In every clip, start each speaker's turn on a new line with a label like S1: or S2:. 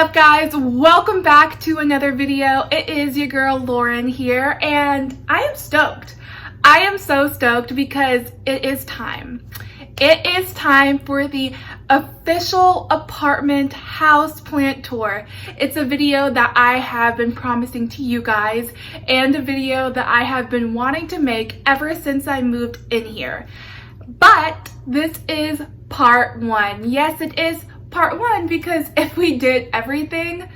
S1: up, guys? Welcome back to another video. It is your girl Lauren here, and I am stoked. I am so stoked because it is time. It is time for the official apartment house plant tour. It's a video that I have been promising to you guys and a video that I have been wanting to make ever since I moved in here. But this is part one. Yes, it is part one, because if we did everything,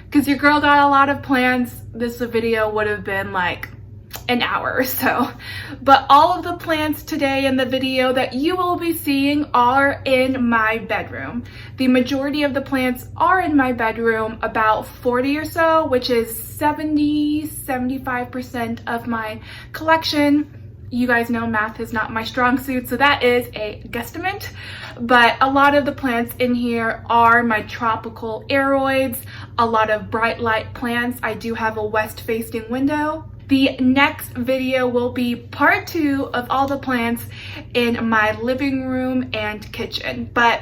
S1: because your girl got a lot of plans, this video would have been like an hour or so. But all of the plants today in the video that you will be seeing are in my bedroom. The majority of the plants are in my bedroom, about 40 or so, which is 75% of my collection. You guys know math is not my strong suit, so that is a guesstimate. But a lot of the plants in here are my tropical aeroids, a lot of bright light plants. I do have a west-facing window. The next video will be part two of all the plants in my living room and kitchen. But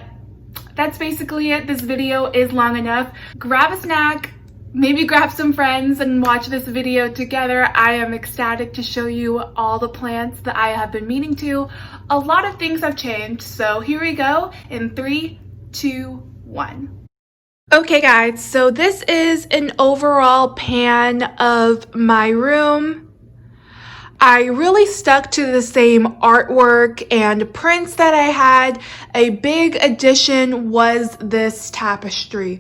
S1: that's basically it. This video is long enough. Grab a snack, maybe grab some friends and watch this video together. I am ecstatic to show you all the plants that I have been meaning to. A lot of things have changed, so here we go in 3, 2, 1. Okay guys, so this is an overall pan of my room. I really stuck to the same artwork and prints that I had. A big addition was this tapestry.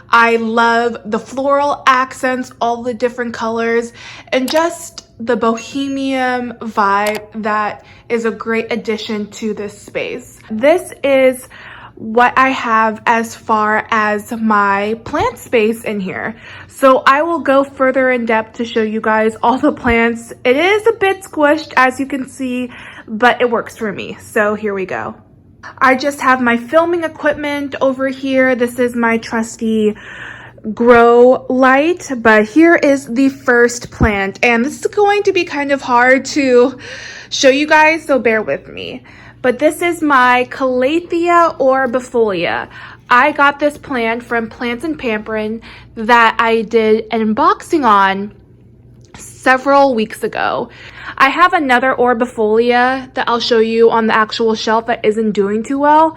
S1: I love the floral accents, all the different colors, and just the bohemian vibe that is a great addition to this space. This is what I have as far as my plant space in here. So I will go further in depth to show you guys all the plants. It is a bit squished, as you can see, but it works for me. So here we go. I just have my filming equipment over here. This is my trusty grow light, but here is the first plant, and this is going to be kind of hard to show you guys, so bear with me. But this is my Calathea or Bifolia. I got this plant from Plants and Pamperin' that I did an unboxing on several weeks ago. I have another Orbifolia that I'll show you on the actual shelf that isn't doing too well.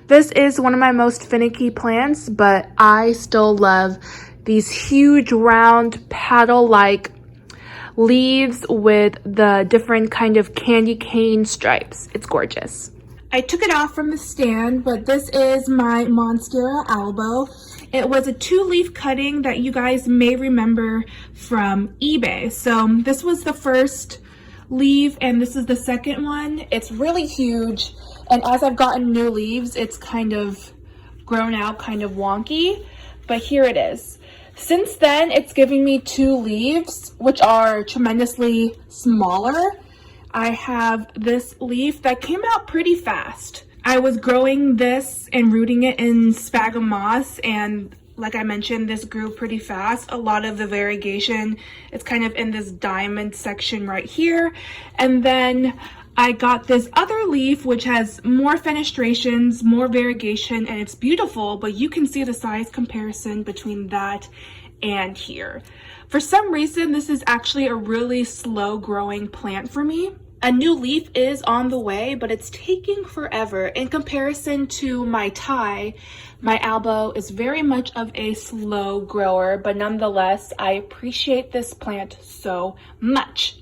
S1: This is one of my most finicky plants, but I still love these huge round paddle-like leaves with the different kind of candy cane stripes. It's gorgeous. I took it off from the stand, but this is my Monstera albo. It was a 2-leaf cutting that you guys may remember from eBay. So this was the first leaf and this is the second one. It's really huge, and as I've gotten new leaves, it's kind of grown out, kind of wonky, but here it is. Since then, it's giving me 2 leaves, which are tremendously smaller. I have this leaf that came out pretty fast. I was growing this and rooting it in sphagnum moss, and like I mentioned, this grew pretty fast. A lot of the variegation is kind of in this diamond section right here. And then I got this other leaf which has more fenestrations, more variegation, and it's beautiful, but you can see the size comparison between that and here. For some reason, this is actually a really slow growing plant for me. A new leaf is on the way, but it's taking forever. In comparison to my Thai, my albo is very much of a slow grower, but nonetheless, I appreciate this plant so much.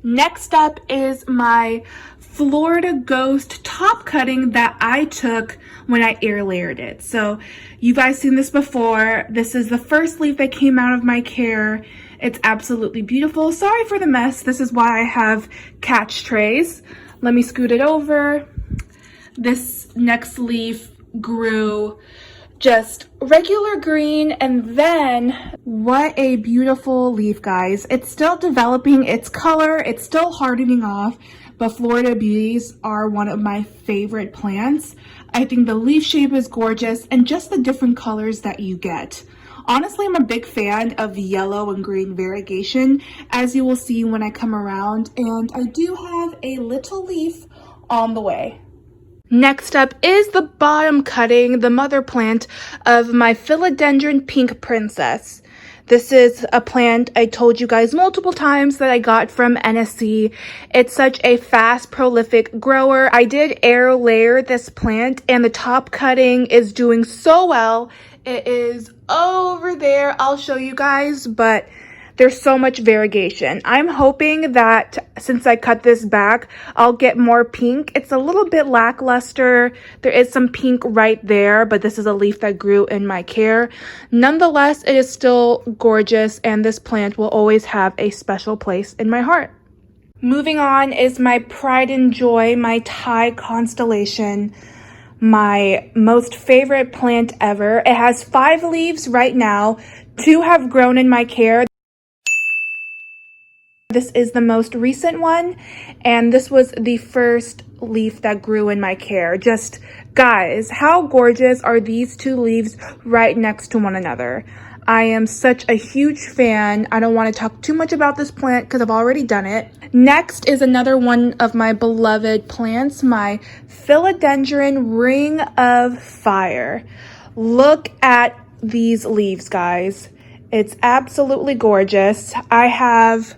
S1: Next up is my Florida Ghost top cutting that I took when I air layered it. So you guys seen this before. This is the first leaf that came out of my care. It's absolutely beautiful. Sorry for the mess. This is why I have catch trays. Let me scoot it over. This next leaf grew just regular green, and then what a beautiful leaf, guys. It's still developing its color, it's still hardening off, but Florida Beauties are one of my favorite plants. I think the leaf shape is gorgeous, and just the different colors that you get. Honestly, I'm a big fan of the yellow and green variegation, as you will see when I come around, and I do have a little leaf on the way. Next up is the bottom cutting, the mother plant of my Philodendron Pink Princess. This is a plant I told you guys multiple times that I got from NSC. It's such a fast, prolific grower. I did air layer this plant and the top cutting is doing so well. It is over there. I'll show you guys, but there's so much variegation. I'm hoping that since I cut this back, I'll get more pink. It's a little bit lackluster. There is some pink right there, but this is a leaf that grew in my care. Nonetheless, it is still gorgeous, and this plant will always have a special place in my heart. Moving on is my pride and joy, my Thai Constellation. My most favorite plant ever. It has 5 leaves right now. 2 have grown in my care. This is the most recent one, and this was the first leaf that grew in my care. Just, guys, how gorgeous are these 2 leaves right next to one another? I am such a huge fan. I don't want to talk too much about this plant because I've already done it. Next is another one of my beloved plants, my Philodendron Ring of Fire. Look at these leaves, guys. It's absolutely gorgeous. I have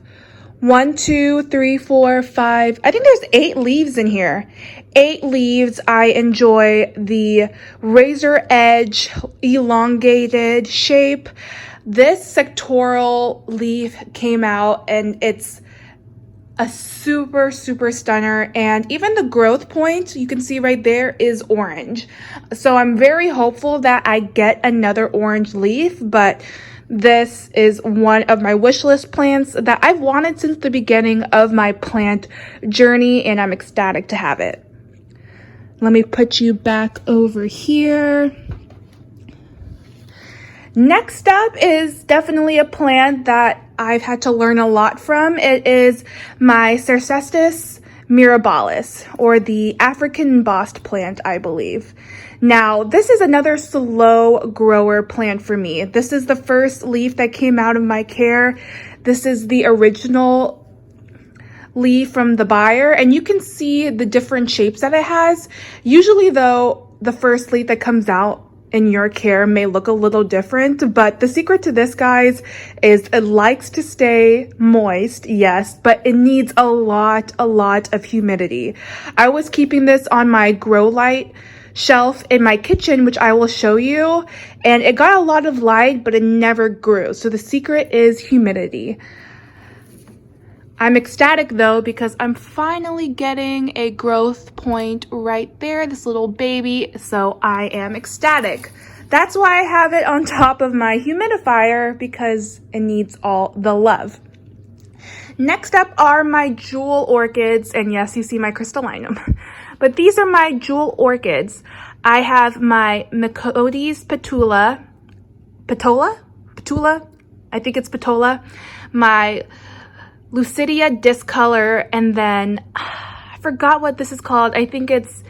S1: 1, 2, 3, 4, 5. I think there's 8 leaves in here. 8 leaves. I enjoy the razor edge, elongated shape. This sectoral leaf came out and it's a super stunner, and even the growth point you can see right there is orange. So I'm very hopeful that I get another orange leaf, but this is one of my wish list plants that I've wanted since the beginning of my plant journey, and I'm ecstatic to have it. Let me put you back over here. Next up is definitely a plant that I've had to learn a lot from. It is my Scindapsus mirabilis, or the African embossed plant, I believe. Now, this is another slow grower plant for me. This is the first leaf that came out of my care. This is the original leaf from the buyer, and you can see the different shapes that it has. Usually though, the first leaf that comes out in your care may look a little different, but the secret to this, guys, is it likes to stay moist, yes, but it needs a lot of humidity. I was keeping this on my grow light shelf in my kitchen, which I will show you, and it got a lot of light, but it never grew. So the secret is humidity. I'm ecstatic though, because I'm finally getting a growth point right there, this little baby, so I am ecstatic. That's why I have it on top of my humidifier, because it needs all the love. Next up are my jewel orchids, and yes, you see my crystallinum, but these are my jewel orchids. I have my Mycodes petula, I think it's petula, my Lucidia discolor, and then I forgot what this is called. I think it's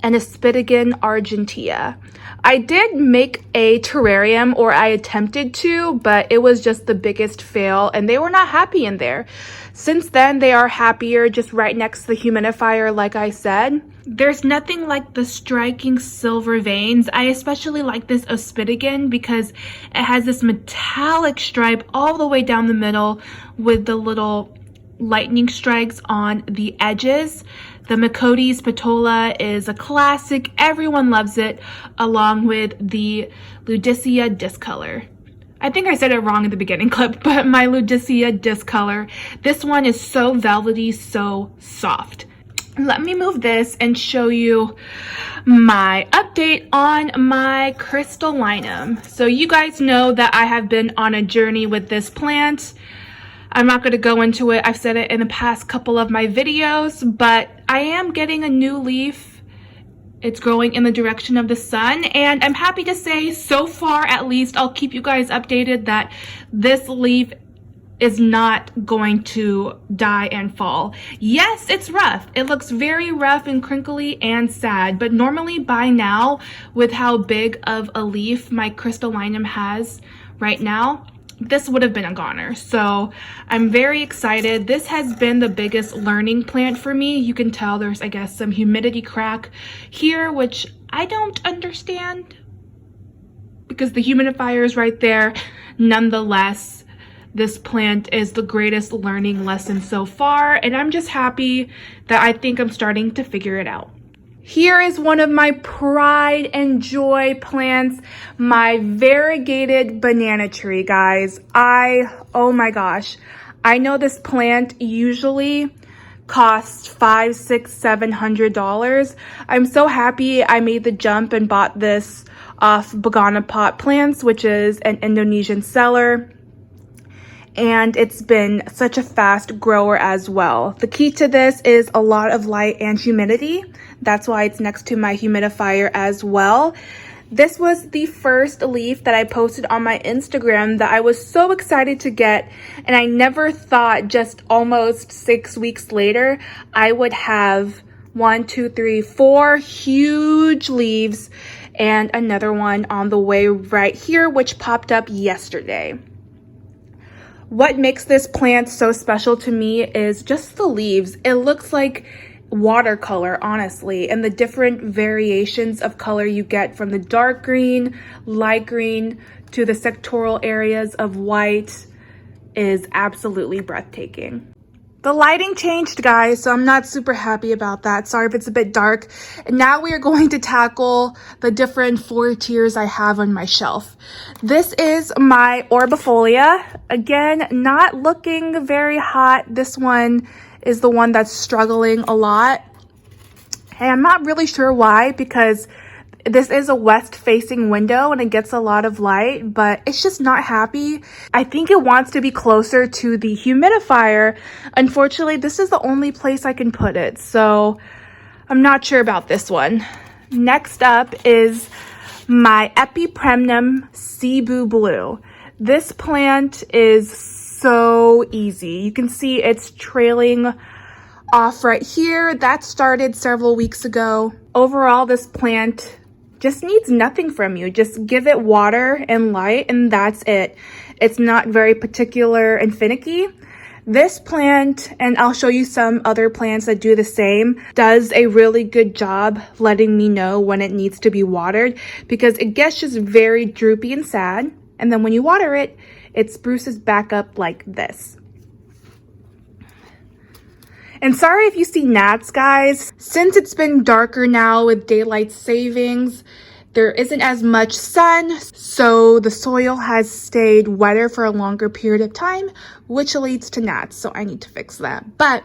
S1: an Aspidigan argentea. I did make a terrarium, or I attempted to, but it was just the biggest fail and they were not happy in there. Since then, they are happier just right next to the humidifier, like I said. There's nothing like the striking silver veins. I especially like this Aspidigan because it has this metallic stripe all the way down the middle with the little lightning strikes on the edges. The Mycodes petula is a classic. Everyone loves it, along with the Ludicia discolor. I think I said it wrong in the beginning clip, but my Ludicia discolor. This one is so velvety, so soft. Let me move this and show you my update on my Crystallinum. So you guys know that I have been on a journey with this plant. I'm not going to go into it. I've said it in the past couple of my videos, but I am getting a new leaf. It's growing in the direction of the sun, and I'm happy to say, so far at least, I'll keep you guys updated that this leaf is not going to die and fall. Yes, it's rough. It looks very rough and crinkly and sad, but normally by now, with how big of a leaf my Crystallinum has right now, this would have been a goner. So I'm very excited. This has been the biggest learning plant for me. You can tell there's, I guess, some humidity crack here, which I don't understand because the humidifier is right there. Nonetheless, this plant is the greatest learning lesson so far, and I'm just happy that I think I'm starting to figure it out. Here is one of my pride and joy plants, my variegated banana tree, guys. Oh my gosh. I know this plant usually costs $500, $600, $700. I'm so happy I made the jump and bought this off Begana Pot Plants, which is an Indonesian seller. And it's been such a fast grower as well. The key to this is a lot of light and humidity. That's why it's next to my humidifier as well. This was the first leaf that I posted on my Instagram that I was so excited to get, and I never thought just almost 6 weeks later I would have 1, 2, 3, 4 huge leaves and another one on the way right here, which popped up yesterday. What makes this plant so special to me is just the leaves. It looks like watercolor, honestly, and the different variations of color you get from the dark green, light green, to the sectoral areas of white is absolutely breathtaking. The lighting changed, guys, so I'm not super happy about that. Sorry if it's a bit dark. And now we are going to tackle the different 4 tiers I have on my shelf. This is my Orbifolia. Again, not looking very hot. This one is the one that's struggling a lot. And I'm not really sure why, because this is a west-facing window and it gets a lot of light, but it's just not happy. I think it wants to be closer to the humidifier. Unfortunately, this is the only place I can put it, so I'm not sure about this one. Next up is my Epipremnum Cebu Blue. This plant is so easy. You can see it's trailing off right here. That started several weeks ago. Overall, this plant just needs nothing from you. Just give it water and light, and that's it. It's not very particular and finicky. This plant, and I'll show you some other plants that do the same, does a really good job letting me know when it needs to be watered, because it gets just very droopy and sad, and then when you water it, it spruces back up like this. And sorry if you see gnats, guys. Since it's been darker now with daylight savings, there isn't as much sun, so the soil has stayed wetter for a longer period of time, which leads to gnats, so I need to fix that. But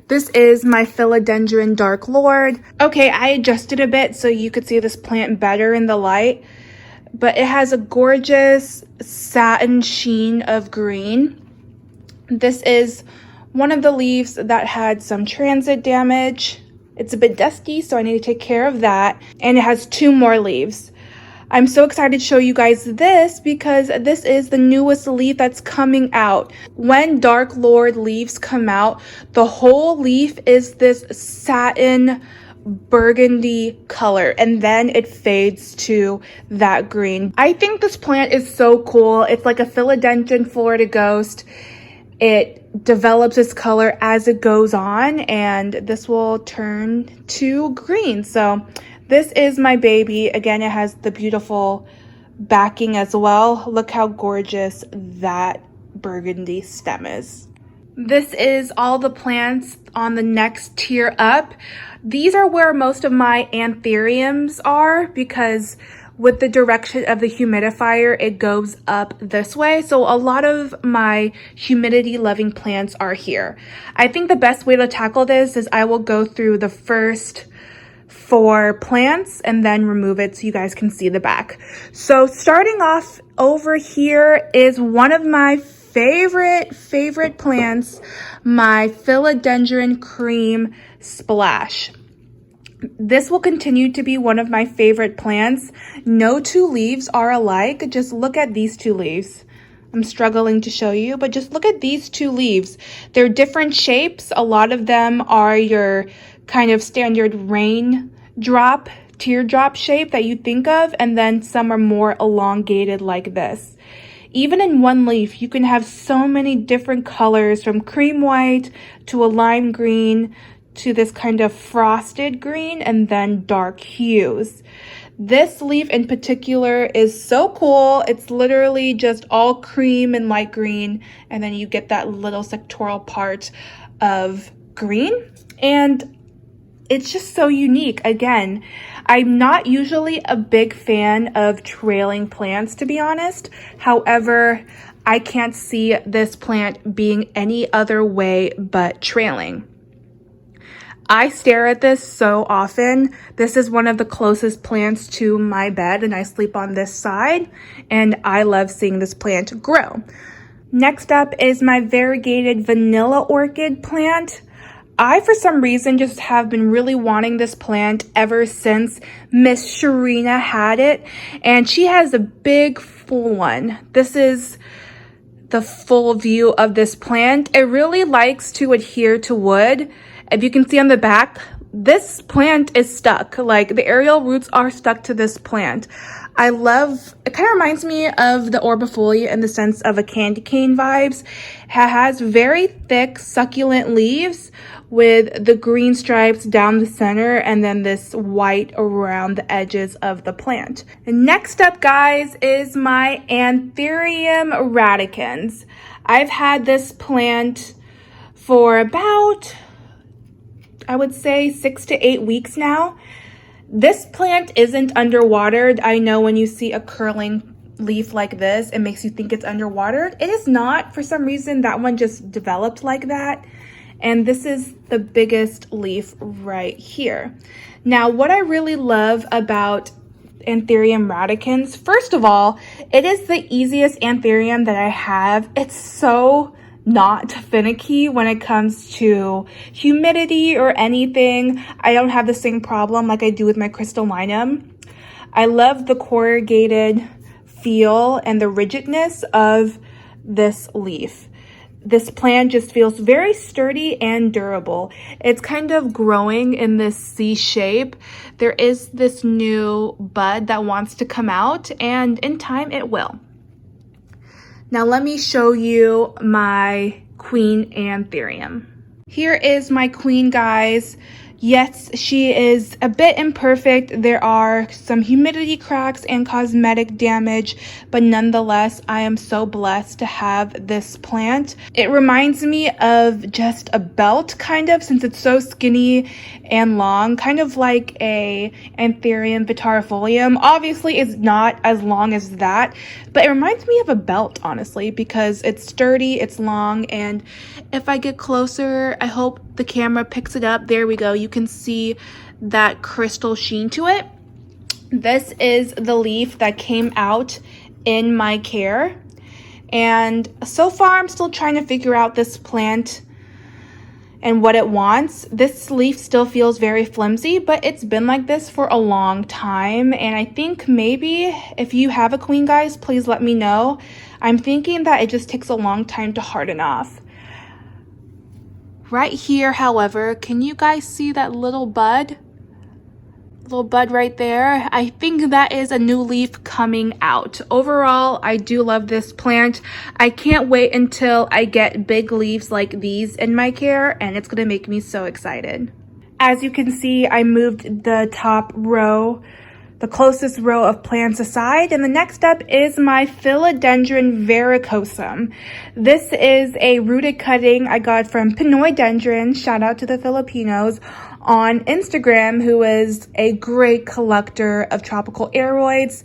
S1: this is my Philodendron Dark Lord. Okay, I adjusted a bit so you could see this plant better in the light, but it has a gorgeous satin sheen of green. This is one of the leaves that had some transit damage. It's a bit dusty, so I need to take care of that. And it has 2 more leaves. I'm so excited to show you guys this because this is the newest leaf that's coming out. When Dark Lord leaves come out, the whole leaf is this satin burgundy color, and then it fades to that green. I think this plant is so cool. It's like a Philodendron Florida Ghost. It develops its color as it goes on, and this will turn to green. So this is my baby. Again, it has the beautiful backing as well. Look how gorgeous that burgundy stem is. This is all the plants on the next tier up. These are where most of my anthuriums are, because with the direction of the humidifier, it goes up this way. So a lot of my humidity loving plants are here. I think the best way to tackle this is I will go through the first 4 plants and then remove it so you guys can see the back. So starting off over here is one of my favorite plants, my Philodendron Cream Splash. This will continue to be one of my favorite plants. No 2 leaves are alike. Just look at these 2 leaves. I'm struggling to show you, but just look at these 2 leaves. They're different shapes. A lot of them are your kind of standard raindrop, teardrop shape that you think of, and then some are more elongated like this. Even in one leaf, you can have so many different colors, from cream white to a lime green to this kind of frosted green, and then dark hues. This leaf in particular is so cool. It's literally just all cream and light green, and then you get that little sectoral part of green, and it's just so unique. Again, I'm not usually a big fan of trailing plants, to be honest. However, I can't see this plant being any other way but trailing. I stare at this so often. This is one of the closest plants to my bed, and I sleep on this side, and I love seeing this plant grow. Next up is my variegated vanilla orchid plant. I, for some reason, just have been really wanting this plant ever since Miss Sharina had it, and she has a big full one. This is the full view of this plant. It really likes to adhere to wood. If you can see on the back, this plant is stuck. Like, the aerial roots are stuck to this plant. I love, it kind of reminds me of the Orbifolia in the sense of a candy cane vibes. It has very thick, succulent leaves with the green stripes down the center and then this white around the edges of the plant. And next up, guys, is my Anthurium Radicans. I've had this plant for about, I would say, 6 to 8 weeks now. This plant isn't underwatered. I know when you see a curling leaf like this, it makes you think it's underwatered. It is not. For some reason, that one just developed like that. And this is the biggest leaf right here. Now, what I really love about Anthurium Radicans, first of all, it is the easiest Anthurium that I have. It's so not finicky when it comes to humidity or anything. I don't have the same problem like I do with my Crystalline. I love the corrugated feel and the rigidness of this leaf. This plant just feels very sturdy and durable. It's kind of growing in this C shape. There is this new bud that wants to come out, and in time it will. Now let me show you my Queen Anthurium. Here is my queen, guys. Yes, she is a bit imperfect. There are some humidity cracks and cosmetic damage, but nonetheless, I am so blessed to have this plant. It reminds me of just a belt, kind of, since it's so skinny and long, kind of like a Anthurium vitarifolium. Obviously, it's not as long as that, but it reminds me of a belt, honestly, because it's sturdy, it's long, and if I get closer, I hope the camera picks it up. There we go. You can see that crystal sheen to it. This is the leaf that came out in my care. And so far, I'm still trying to figure out this plant and what it wants. This leaf still feels very flimsy, but it's been like this for a long time. And I think maybe if you have a queen, guys, please let me know. I'm thinking that it just takes a long time to harden off. Right here, however, can you guys see that little bud? Little bud right there. I think that is a new leaf coming out. Overall, I do love this plant. I can't wait until I get big leaves like these in my care, and it's gonna make me so excited. As you can see, I moved the top row, the closest row of plants aside, and the next up is my Philodendron Verrucosum. This is a rooted cutting I got from Pinoy Dendron, shout out to the Filipinos, on Instagram, who is a great collector of tropical aeroids.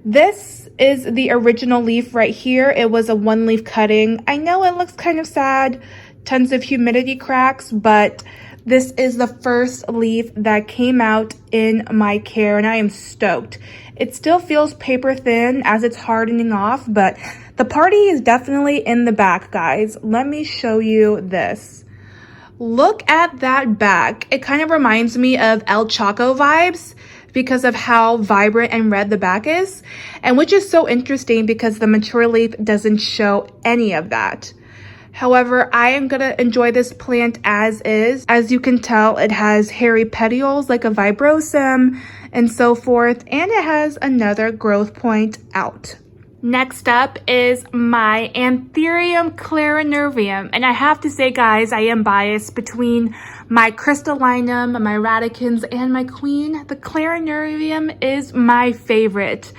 S1: This is the original leaf right here. It was a one leaf cutting. I know it looks kind of sad, tons of humidity cracks, but this is the first leaf that came out in my care, and I am stoked. It still feels paper thin as it's hardening off, but the party is definitely in the back, guys. Let me show you this. Look at that back. It kind of reminds me of El Chaco vibes because of how vibrant and red the back is, and which is so interesting because the mature leaf doesn't show any of that. However, I am gonna enjoy this plant as is. As you can tell, it has hairy petioles like a vibrosum and so forth, and it has another growth point out. Next up is my Anthurium Clarinervium. And I have to say, guys, I am biased between my Crystallinum, my Radicans, and my queen. The Clarinervium is my favorite.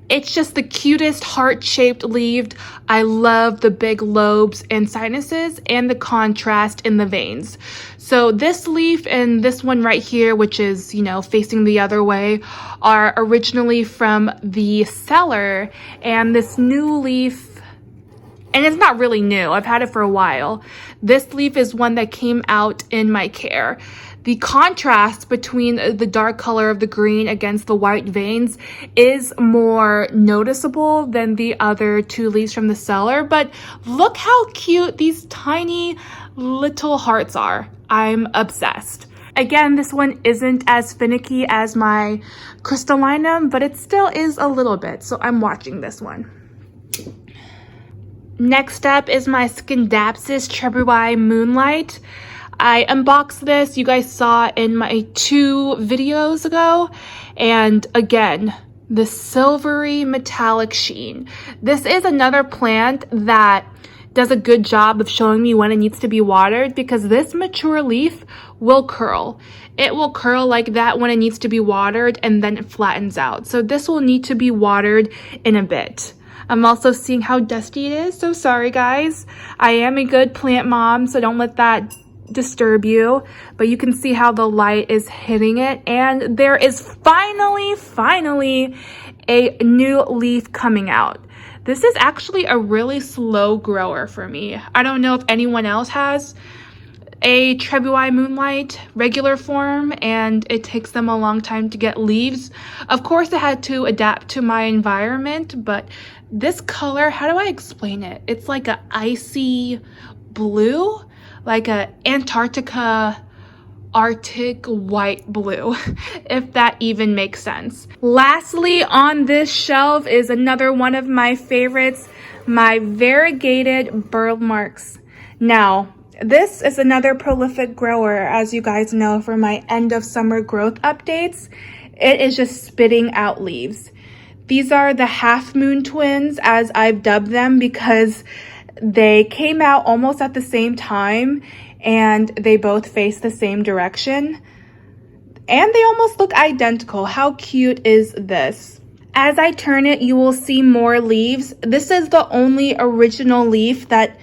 S1: It's just the cutest heart-shaped leaved. I love the big lobes and sinuses and the contrast in the veins. So this leaf and this one right here, which is, you know, facing the other way, are originally from the cellar. And this new leaf, and it's not really new, I've had it for a while. This leaf is one that came out in my care. The contrast between the dark color of the green against the white veins is more noticeable than the other two leaves from the cellar, but look how cute these tiny little hearts are. I'm obsessed. Again, this one isn't as finicky as my Crystallinum, but it still is a little bit, so I'm watching this one. Next up is my Scindapsus Moonlight. I unboxed this, you guys saw in my 2 videos ago, and again, the silvery metallic sheen. This is another plant that does a good job of showing me when it needs to be watered, because this mature leaf will curl. It will curl like that when it needs to be watered, and then it flattens out. So this will need to be watered in a bit. I'm also seeing how dusty it is, so sorry guys. I am a good plant mom, so don't let that disturb you, but you can see how the light is hitting it, and there is finally a new leaf coming out. This is actually a really slow grower for me. I don't know if anyone else has a Trebui Moonlight regular form, and it takes them a long time to get leaves. Of course, I had to adapt to my environment, but this color, how do I explain it? It's like a icy blue, like a Antarctica Arctic white blue, if that even makes sense. Lastly on this shelf is another one of my favorites, my variegated Burle Marx. Now, this is another prolific grower, as you guys know from my end of summer growth updates. It is just spitting out leaves. These are the half moon twins, as I've dubbed them, because they came out almost at the same time and they both face the same direction. And they almost look identical. How cute is this? As I turn it, you will see more leaves. This is the only original leaf that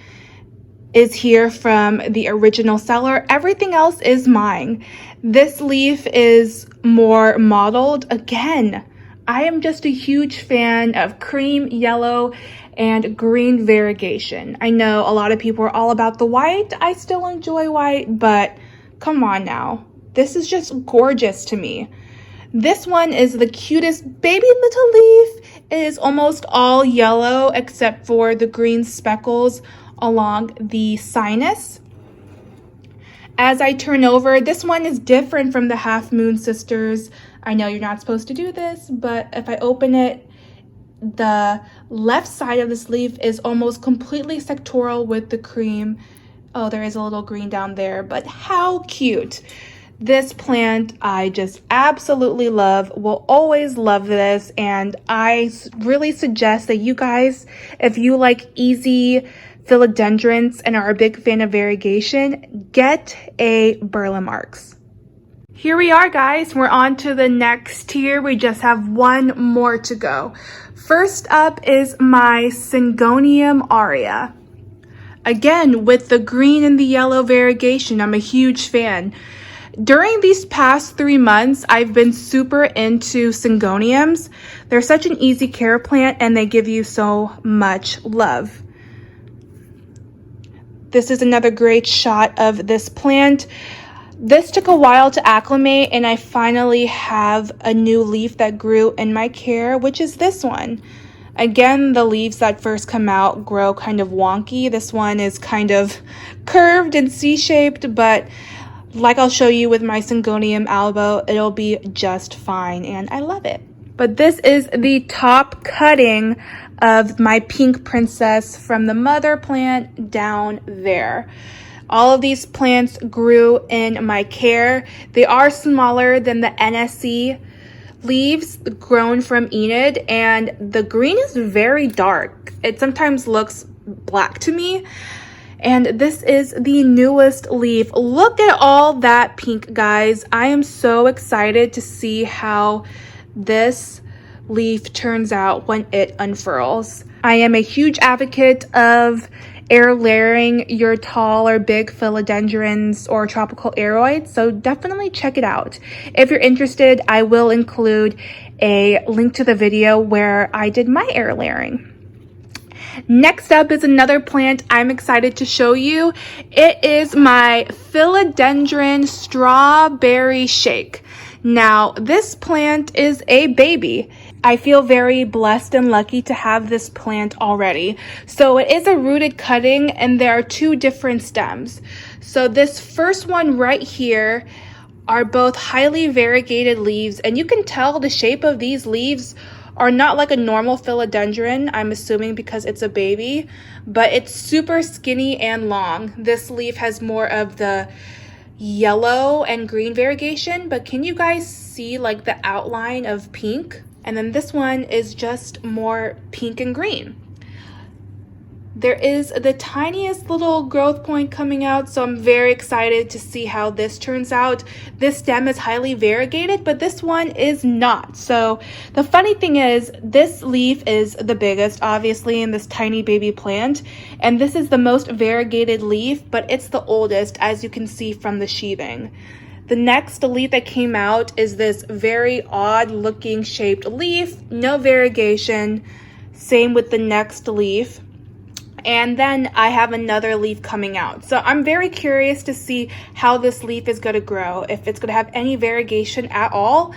S1: is here from the original seller. Everything else is mine. This leaf is more mottled. Again, I am just a huge fan of cream, yellow, and green variegation. I know a lot of people are all about the white. I still enjoy white, but come on now. This is just gorgeous to me. This one is the cutest baby little leaf. It is almost all yellow except for the green speckles along the sinus. As I turn over, this one is different from the Half Moon Sisters. I know you're not supposed to do this, but if I open it, the left side of this leaf is almost completely sectoral with the cream. Oh, there is a little green down there, but how cute. This plant I just absolutely love, will always love this, and I really suggest that you guys, if you like easy philodendrons and are a big fan of variegation, get a Burle Marx. Here we are, guys. We're on to the next tier. We just have one more to go. First up is my Syngonium aurea. Again, with the green and the yellow variegation, I'm a huge fan. During these past 3 months, I've been super into Syngoniums. They're such an easy care plant and they give you so much love. This is another great shot of this plant. This took a while to acclimate, and I finally have a new leaf that grew in my care, which is this one. Again, the leaves that first come out grow kind of wonky. This one is kind of curved and C-shaped, but like I'll show you with my Syngonium albo, it'll be just fine, and I love it. But this is the top cutting of my pink princess from the mother plant down there. All of these plants grew in my care. They are smaller than the NSC leaves grown from Enid, and the green is very dark. It sometimes looks black to me. And this is the newest leaf. Look at all that pink, guys. I am so excited to see how this leaf turns out when it unfurls. I am a huge advocate of air layering your tall or big philodendrons or tropical aeroids, so definitely check it out. If you're interested, I will include a link to the video where I did my air layering. Next up is another plant I'm excited to show you. It is my Philodendron Strawberry Shake. Now, this plant is a baby. I feel very blessed and lucky to have this plant already. So it is a rooted cutting, and there are two different stems. So this first one right here are both highly variegated leaves, and you can tell the shape of these leaves are not like a normal philodendron, I'm assuming because it's a baby, but it's super skinny and long. This leaf has more of the yellow and green variegation, but can you guys see like the outline of pink? And then this one is just more pink and green. There is the tiniest little growth point coming out, so I'm very excited to see how this turns out. This stem is highly variegated, but this one is not. So the funny thing is, this leaf is the biggest, obviously, in this tiny baby plant, and this is the most variegated leaf, but it's the oldest, as you can see from the sheathing. The next leaf that came out is this very odd looking shaped leaf, no variegation. Same with the next leaf. And then I have another leaf coming out. So I'm very curious to see how this leaf is going to grow, if it's going to have any variegation at all.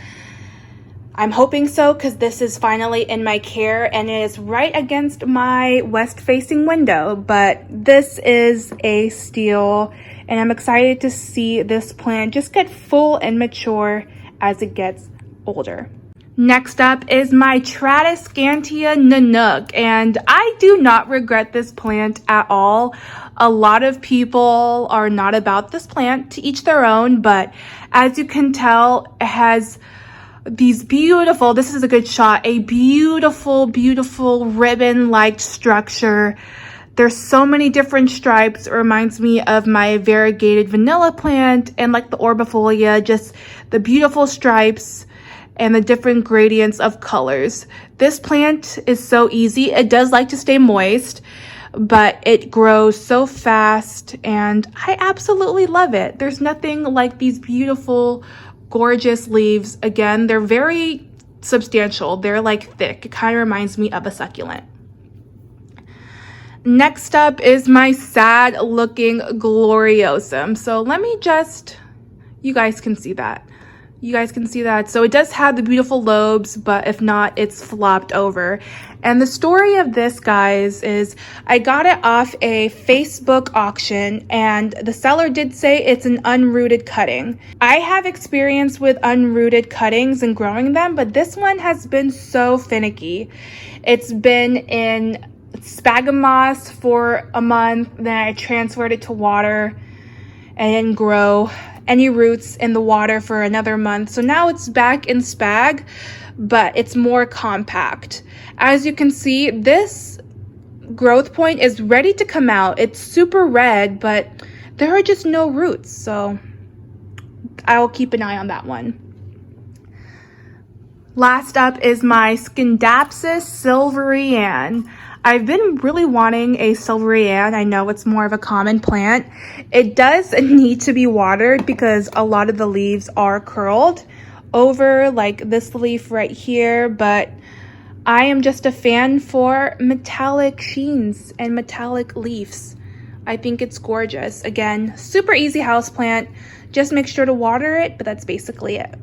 S1: I'm hoping so, because this is finally in my care and it is right against my west facing window. But this is a steal, and I'm excited to see this plant just get full and mature as it gets older. Next up is my Tradescantia Nanook, and I do not regret this plant at all. A lot of people are not about this plant, to each their own, but as you can tell, it has these beautiful, this is a good shot, a beautiful, beautiful ribbon-like structure. There's so many different stripes. It reminds me of my variegated vanilla plant and like the orbifolia, just the beautiful stripes and the different gradients of colors. This plant is so easy. It does like to stay moist, but it grows so fast and I absolutely love it. There's nothing like these beautiful, gorgeous leaves. Again, they're very substantial. They're like thick. It kind of reminds me of a succulent. Next up is my sad looking Gloriosum. So let me just, you guys can see that. You guys can see that. So it does have the beautiful lobes, but if not, it's flopped over. And the story of this, guys, is I got it off a Facebook auction, and the seller did say it's an unrooted cutting. I have experience with unrooted cuttings and growing them, but this one has been so finicky. It's been in sphagomoss for a month, then I transferred it to water and didn't grow any roots in the water for another month. So now it's back in spag, but it's more compact. As you can see, this growth point is ready to come out. It's super red, but there are just no roots. So I'll keep an eye on that one. Last up is my Scindapsus Silvery Ann. I've been really wanting a Silvery Ann. I know it's more of a common plant. It does need to be watered because a lot of the leaves are curled over, like this leaf right here, but I am just a fan for metallic sheens and metallic leaves. I think it's gorgeous. Again, super easy houseplant. Just make sure to water it, but that's basically it.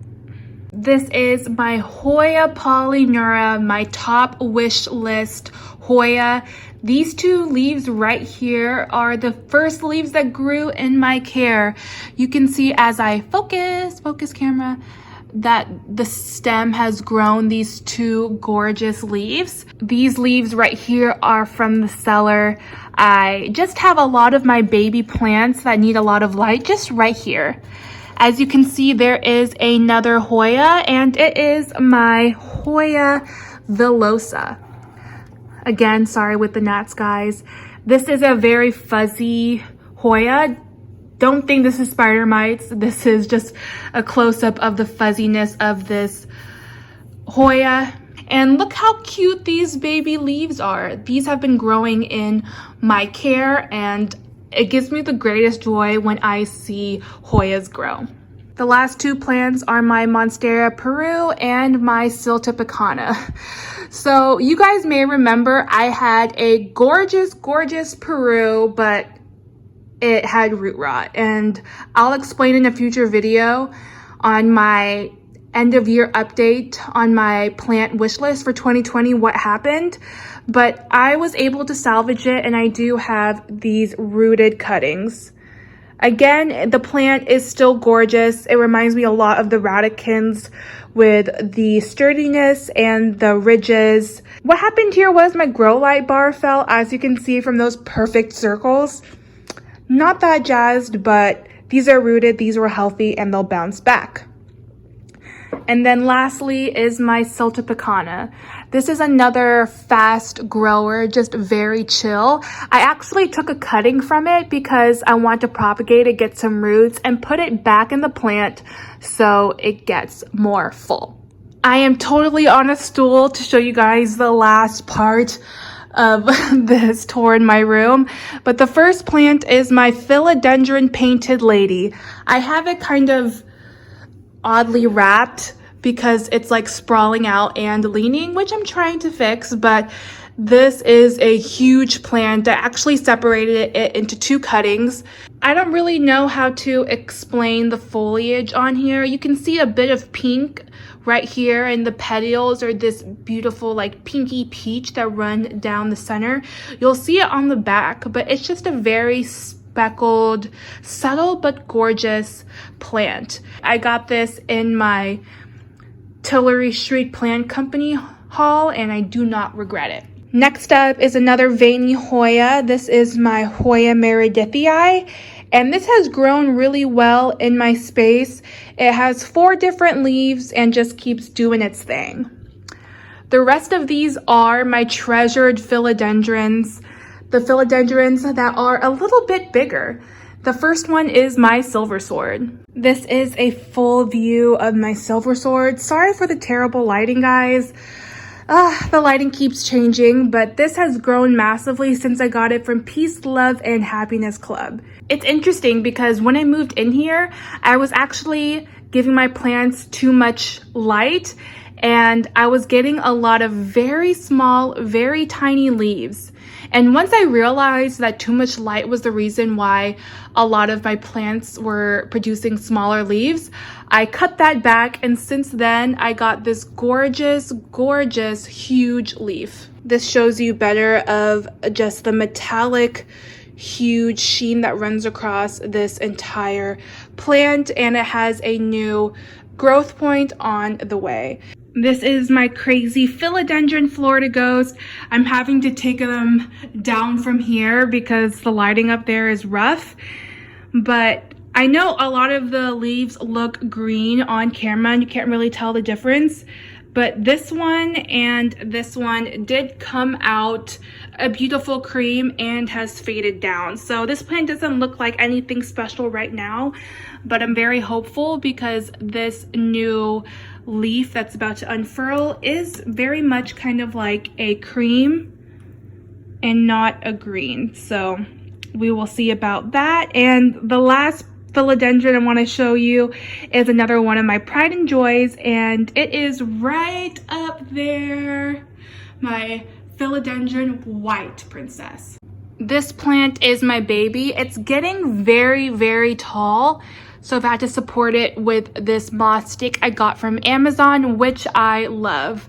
S1: This is my Hoya Polyneura, my top wish list Hoya. These two leaves right here are the first leaves that grew in my care. You can see as I focus camera, that the stem has grown these two gorgeous leaves. These leaves right here are from the seller. I just have a lot of my baby plants that need a lot of light just right here. As you can see, there is another Hoya, and it is my Hoya villosa. Again, sorry with the gnats, guys. This is a very fuzzy Hoya. Don't think this is spider mites. This is just a close-up of the fuzziness of this Hoya. And look how cute these baby leaves are. These have been growing in my care, and it gives me the greatest joy when I see Hoyas grow. The last two plants are my Monstera Peru and my Siltepecana. So you guys may remember I had a gorgeous Peru, but it had root rot, and I'll explain in a future video on my end of year update on my plant wish list for 2020 what happened. But I was able to salvage it, and I do have these rooted cuttings. Again, the plant is still gorgeous. It reminds me a lot of the Radicans with the sturdiness and the ridges. What happened here was my grow light bar fell, as you can see from those perfect circles. Not that jazzed, but these are rooted, these were healthy, and they'll bounce back. And then lastly is my Siltepecana. This is another fast grower, just very chill. I actually took a cutting from it because I want to propagate it, get some roots, and put it back in the plant so it gets more full. I am totally on a stool to show you guys the last part of this tour in my room, but the first plant is my Philodendron Painted Lady. I have it kind of oddly wrapped because it's like sprawling out and leaning, which I'm trying to fix, but this is a huge plant. I actually separated it into two cuttings. I don't really know how to explain the foliage on here. You can see a bit of pink right here, and the petals are this beautiful like pinky peach that run down the center. You'll see it on the back, but it's just a very speckled, subtle but gorgeous plant. I got this in my Tillery Street Plant Company haul, and I do not regret it. Next up is another veiny Hoya. This is my Hoya Meridithii, and this has grown really well in my space. It has 4 different leaves and just keeps doing its thing. The rest of these are my treasured philodendrons, the philodendrons that are a little bit bigger. The first one is my silver sword. This is a full view of my silver sword. Sorry for the terrible lighting, guys. The lighting keeps changing, but this has grown massively since I got it from Peace, Love, and Happiness Club. It's interesting because when I moved in here, I was actually giving my plants too much light, and I was getting a lot of very small, very tiny leaves. And once I realized that too much light was the reason why a lot of my plants were producing smaller leaves, I cut that back, and since then I got this gorgeous, huge leaf. This shows you better of just the metallic, huge sheen that runs across this entire plant, and it has a new growth point on the way. This is my crazy Philodendron Florida Ghost. I'm having to take them down from here because the lighting up there is rough. But I know a lot of the leaves look green on camera and you can't really tell the difference. But this one and this one did come out a beautiful cream and has faded down. So this plant doesn't look like anything special right now, but I'm very hopeful because this new leaf that's about to unfurl is very much kind of like a cream and not a green. So we will see about that. And the last philodendron I want to show you is another one of my pride and joys, and it is right up there, my Philodendron White Princess. This plant is my baby. It's getting very tall, so I've had to support it with this moss stick I got from Amazon, which I love.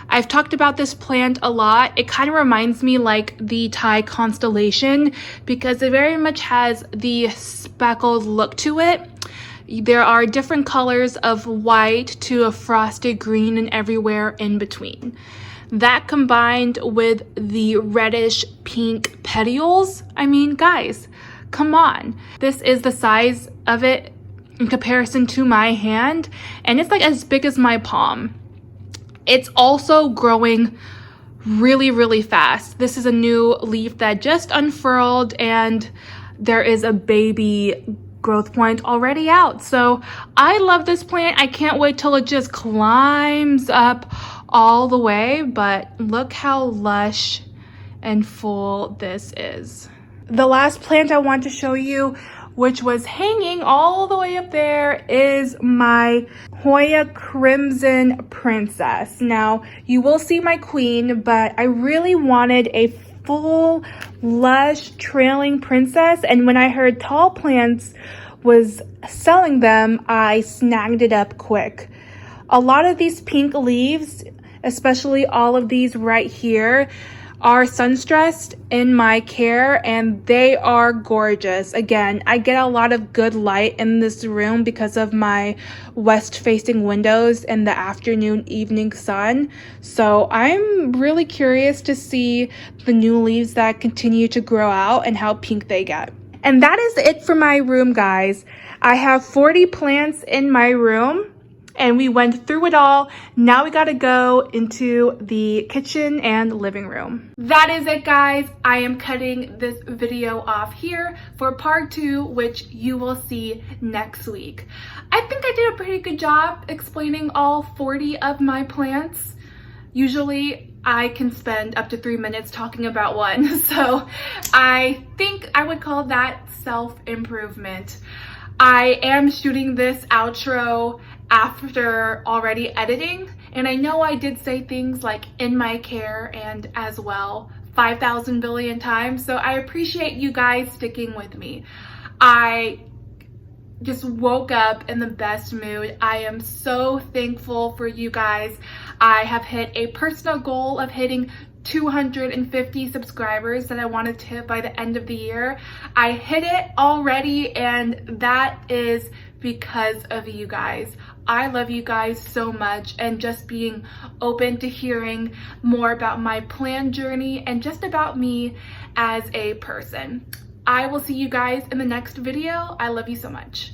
S1: I've talked about this plant a lot. It kind of reminds me like the Thai Constellation because it very much has the speckled look to it. There are different colors of white to a frosted green and everywhere in between. That combined with the reddish pink petioles, I mean, guys, come on. This is the size of it. in comparison to my hand, and it's like as big as my palm. It's also growing really, really fast. This is a new leaf that just unfurled, and there is a baby growth point already out. So I love this plant. I can't wait till it just climbs up all the way, but look how lush and full this is. The last plant I want to show you, which was hanging all the way up there, is my Hoya Crimson Princess. Now, you will see my queen, but I really wanted a full, lush, trailing princess, and when I heard Tall Plants was selling them, I snagged it up quick. A lot of these pink leaves, especially all of these right here, are sun-stressed in my care, and they are gorgeous. Again, I get a lot of good light in this room because of my west-facing windows and the afternoon evening sun. So I'm really curious to see the new leaves that continue to grow out and how pink they get. And that is it for my room, guys. I have 40 plants in my room, and we went through it all. Now we gotta go into the kitchen and living room. That is it, guys. I am cutting this video off here for part 2, which you will see next week. I think I did a pretty good job explaining all 40 of my plants. Usually I can spend up to 3 minutes talking about one, so I think I would call that self-improvement. I am shooting this outro after already editing, and I know I did say things like in my care and as well 5,000 billion times, so I appreciate you guys sticking with me. I just woke up in the best mood. I am so thankful for you guys. I have hit a personal goal of hitting 250 subscribers that I wanted to hit by the end of the year. I hit it already, and that is because of you guys. I love you guys so much, and just being open to hearing more about my plant journey and just about me as a person. I will see you guys in the next video. I love you so much.